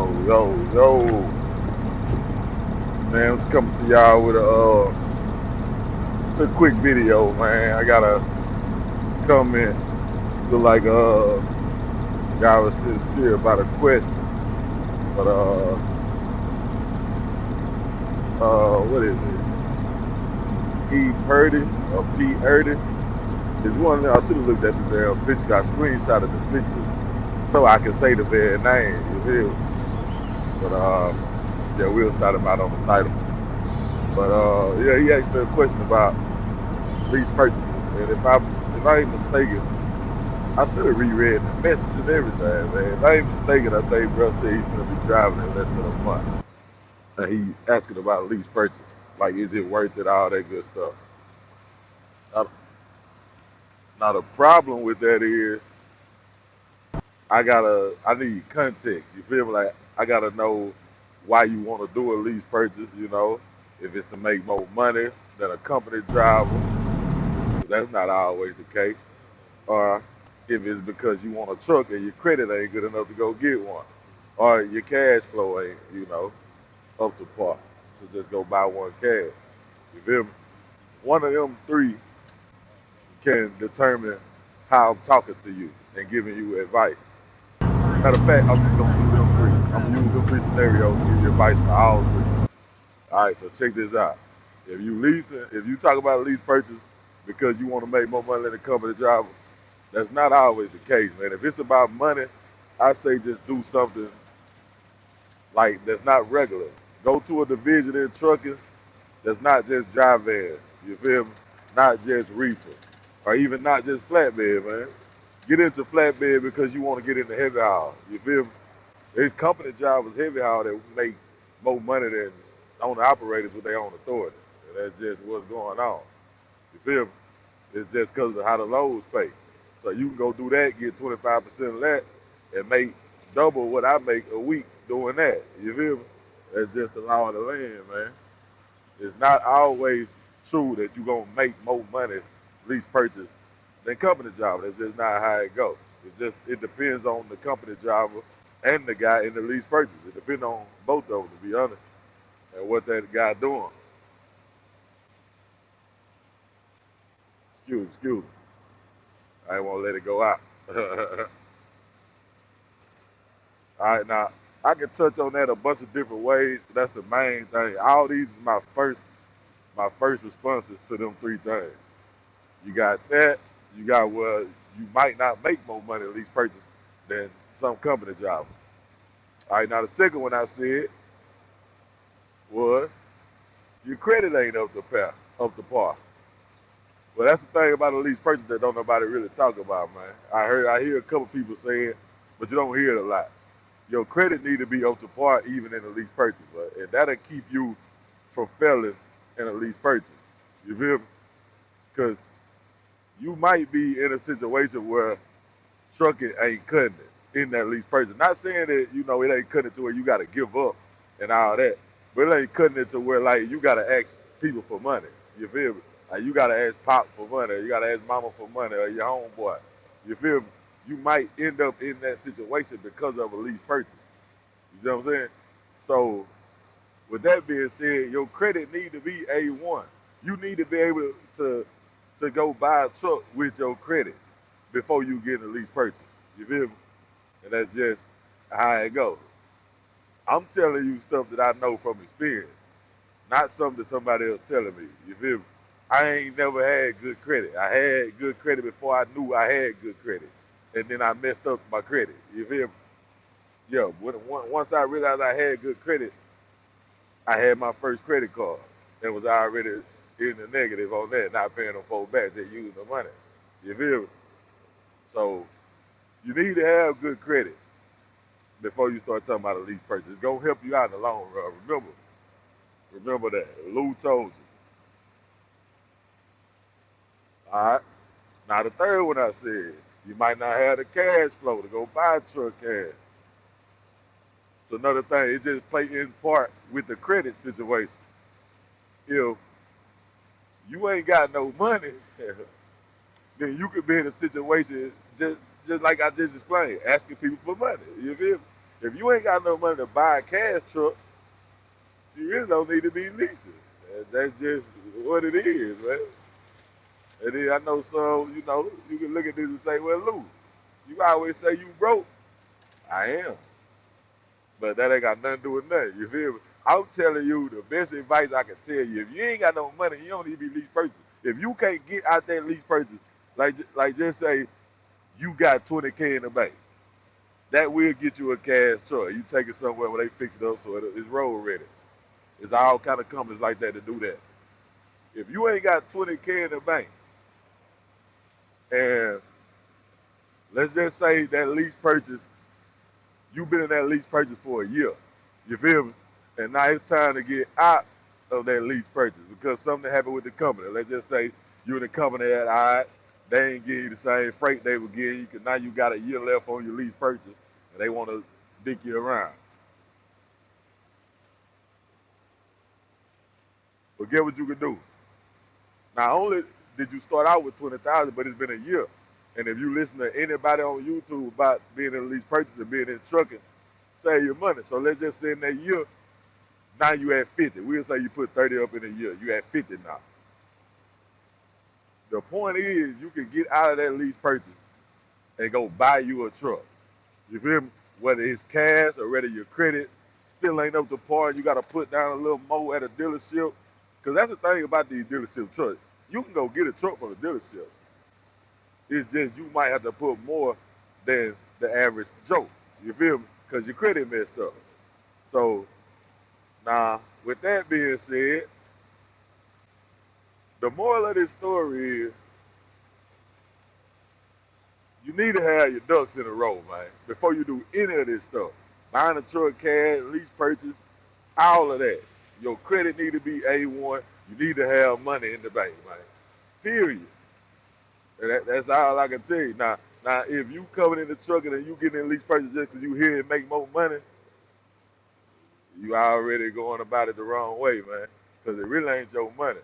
Yo, man, I was coming to y'all with a quick video, man. I got a comment, look like y'all was sincere about a question, but what is it? E Purdy or P Erdy is one. I should have looked at the damn picture. I screenshotted the picture so I can say the very name. You feel? But yeah, we'll shout him out on the title. But yeah, he asked me a question about lease purchases, and if I ain't mistaken, I should have reread the message and everything, man. If I ain't mistaken, I think bro said he's gonna be driving in less than a month, and he asking about lease purchase, like is it worth it, all that good stuff. Now, now the problem with that is I need context. You feel me? Like I gotta know why you want to do a lease purchase. You know, if it's to make more money than a company driver, 'cause that's not always the case. Or if it's because you want a truck and your credit ain't good enough to go get one, or your cash flow ain't, up to par to just go buy one cash. You feel me? One of them three can determine how I'm talking to you and giving you advice. Matter of fact, I'm just gonna do them three. I'm gonna use them three scenarios to give you advice for all three. All right, so check this out. If you talk about a lease purchase because you want to make more money than the company driver, that's not always the case, man. If it's about money, I say just do something like that's not regular. Go to a division in trucking that's not just dry van. You feel me? Not just reefer, or even not just flatbed, man. Get into flatbed because you want to get into heavy haul. You feel me? There's company drivers heavy haul that make more money than owner operators with their own authority. And that's just what's going on. You feel me? It's just because of how the loads pay. So you can go do that, get 25% of that, and make double what I make a week doing that. You feel me? That's just the law of the land, man. It's not always true that you're going to make more money lease purchase than company driver. That's just not how it goes. It depends on the company driver and the guy in the lease purchase. It depends on both of them, to be honest, and what that guy doing. Excuse me. I ain't want to let it go out. All right, now I can touch on that a bunch of different ways. But that's the main thing. All these is my first responses to them three things. You got that. You got where you might not make more money at least purchase than some company drivers. All right, now the second one I said was your credit ain't up to par. Well, that's the thing about a lease purchase that don't nobody really talk about, man. I hear a couple people saying, but you don't hear it a lot. Your credit need to be up to par even in a lease purchase, but and that'll keep you from failing in a lease purchase. You feel me? Because you might be in a situation where trucking ain't cutting it in that lease purchase. Not saying that it ain't cutting it to where you got to give up and all that, but it ain't cutting it to where like you got to ask people for money. You feel me? Like you got to ask pop for money, or you got to ask mama for money, or your homeboy. You feel me? You might end up in that situation because of a lease purchase. You see what I'm saying? So with that being said, your credit need to be A1. You need to be able to go buy a truck with your credit before you get a lease purchase. You feel me? And that's just how it goes. I'm telling you stuff that I know from experience, not something that somebody else telling me. You feel me? I ain't never had good credit. I had good credit before I knew I had good credit, and then I messed up my credit. You feel me? Yeah. Once I realized I had good credit, I had my first credit card and was already in the negative on that, not paying them folks back, just using the money. You feel me? So you need to have good credit before you start talking about a lease purchase. It's gonna help you out in the long run. Remember that. Lou told you. All right. Now the third one I said, you might not have the cash flow to go buy a truck cash. So another thing, it just play in part with the credit situation. If you ain't got no money, then you could be in a situation just like I just explained, asking people for money. You feel me? If you ain't got no money to buy a cash truck, you really don't need to be leasing. That's just what it is, man. And then I know some, you can look at this and say, well, Lou, you always say you broke. I am. But that ain't got nothing to do with nothing. You feel me? I'm telling you the best advice I can tell you. If you ain't got no money, you don't need to be lease purchase. If you can't get out that lease purchase, like just say you got 20K in the bank, that will get you a cash truck. You take it somewhere where they fix it up so it's road ready. It's all kind of companies like that to do that. If you ain't got 20K in the bank, and let's just say that lease purchase, you've been in that lease purchase for a year. You feel me? And now it's time to get out of that lease purchase because something happened with the company. Let's just say you and the company at odds. They ain't give you the same freight they were giving you because now you got a year left on your lease purchase and they want to dick you around. But get what you can do. Not only did you start out with 20,000, but it's been a year. And if you listen to anybody on YouTube about being in a lease purchase and being in trucking, save your money. So let's just say in that year, now you at 50. We'll say you put 30 up in a year. You at 50 now. The point is you can get out of that lease purchase and go buy you a truck. You feel me? Whether it's cash or whether your credit still ain't up to par, you got to put down a little more at a dealership. Because that's the thing about these dealership trucks. You can go get a truck from a dealership. It's just you might have to put more than the average Joe. You feel me? Because your credit messed up. So, now, with that being said, the moral of this story is you need to have your ducks in a row, man, before you do any of this stuff. Buying a truck, cash, lease purchase, all of that. Your credit need to be A1. You need to have money in the bank, man. Period. And that's all I can tell you. Now, if you coming in the trucking and you getting in lease purchase just because you here and make more money, you already going about it the wrong way, man. Because it really ain't your money.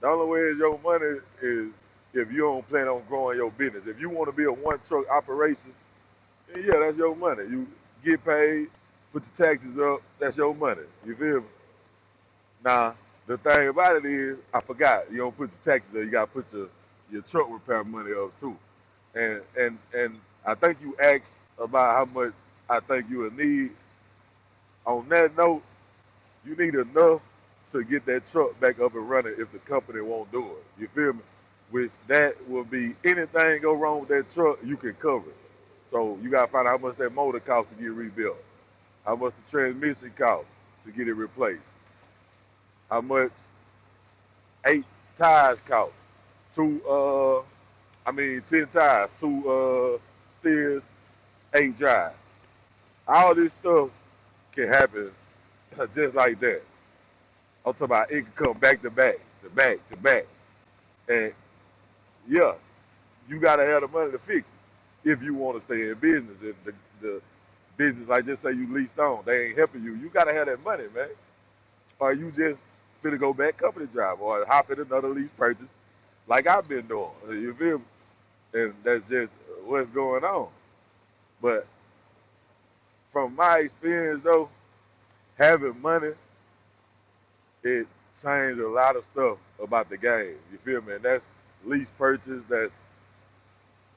The only way is your money is if you don't plan on growing your business. If you want to be a one truck operation, then yeah, that's your money. You get paid, put your taxes up, that's your money. You feel me? Now, the thing about it is, I forgot, you don't put your taxes up, you gotta put your truck repair money up too. And I think you asked about how much I think you will need. On that note, you need enough to get that truck back up and running if the company won't do it. You feel me? Which that will be anything go wrong with that truck, you can cover it. So you gotta find out how much that motor costs to get rebuilt, how much the transmission costs to get it replaced, how much 8 tires cost, 10 tires, 2 steers, 8 drives. All this stuff can happen just like that. I'm talking about it can come back to back, to back, to back. And yeah, you gotta have the money to fix it if you want to stay in business. If the business, like just say you leased on, they ain't helping you. You gotta have that money, man. Or you just finna go back company job or hop in another lease purchase like I've been doing. You feel me? And that's just what's going on. But from my experience though, having money, it changed a lot of stuff about the game. You feel me? And that's lease purchase, that's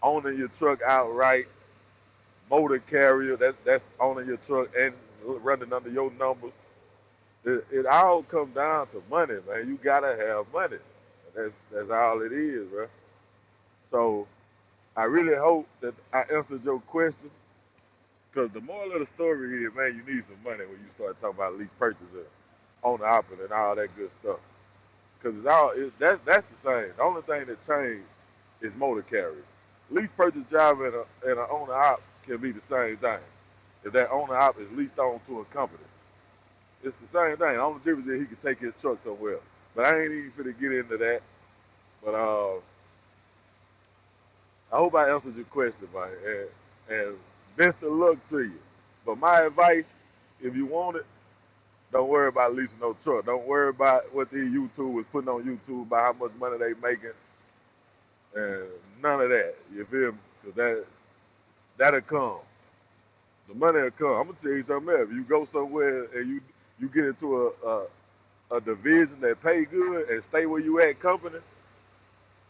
owning your truck outright, motor carrier, that's owning your truck and running under your numbers. It all comes down to money, man. You gotta have money. That's all it is, bro. So I really hope that I answered your question. Because the moral of the story is, man, you need some money when you start talking about lease purchase and owner option and all that good stuff. Because that's the same. The only thing that changed is motor carrier. Lease purchase driver and an owner op can be the same thing. If that owner op is leased on to a company, it's the same thing. The only difference is he can take his truck somewhere. But I ain't even finna get into that. But I hope I answered your question, man. And best of luck to you. But my advice, if you want it, don't worry about leasing no truck. Don't worry about what these YouTube was putting on YouTube about how much money they making. And none of that. You feel me? Because that'll come. The money will come. I'm gonna tell you something else. If you go somewhere and you get into a division that pay good and stay where you at company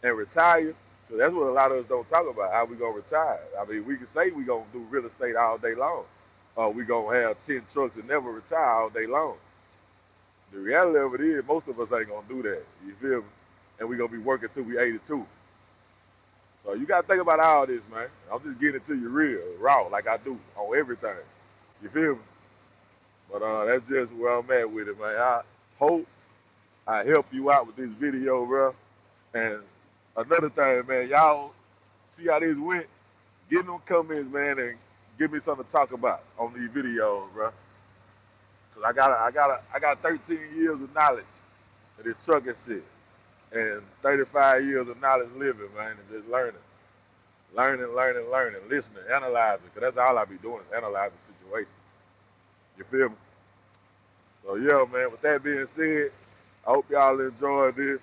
and retire, so that's what a lot of us don't talk about, how we gonna retire. I mean, we can say we gonna do real estate all day long, or we gonna have 10 trucks and never retire all day long. The reality of it is, most of us ain't gonna do that. You feel me? And we gonna be working till we 82. So you gotta think about all this, man. I'm just getting it to you real, raw, like I do on everything. You feel me? But that's just where I'm at with it, man. I hope I help you out with this video, bro. And another thing, man, y'all see how this went? Get in them comments, man, and give me something to talk about on these videos, bro. Cause I got 13 years of knowledge of this trucking shit, and 35 years of knowledge living, man, and just learning, listening, analyzing. Cause that's all I be doing is analyzing situations. You feel me? So yeah, man. With that being said, I hope y'all enjoy this,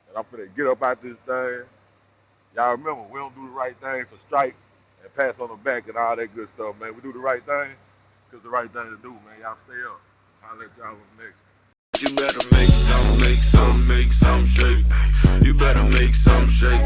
and I'm finna get up out this thing. Y'all remember, we don't do the right thing for strikes and pass on the back and all that good stuff, man. We do the right thing because the right thing to do, man. Y'all stay up. I'll let y'all on the next. You better make some shake. You better make some shake.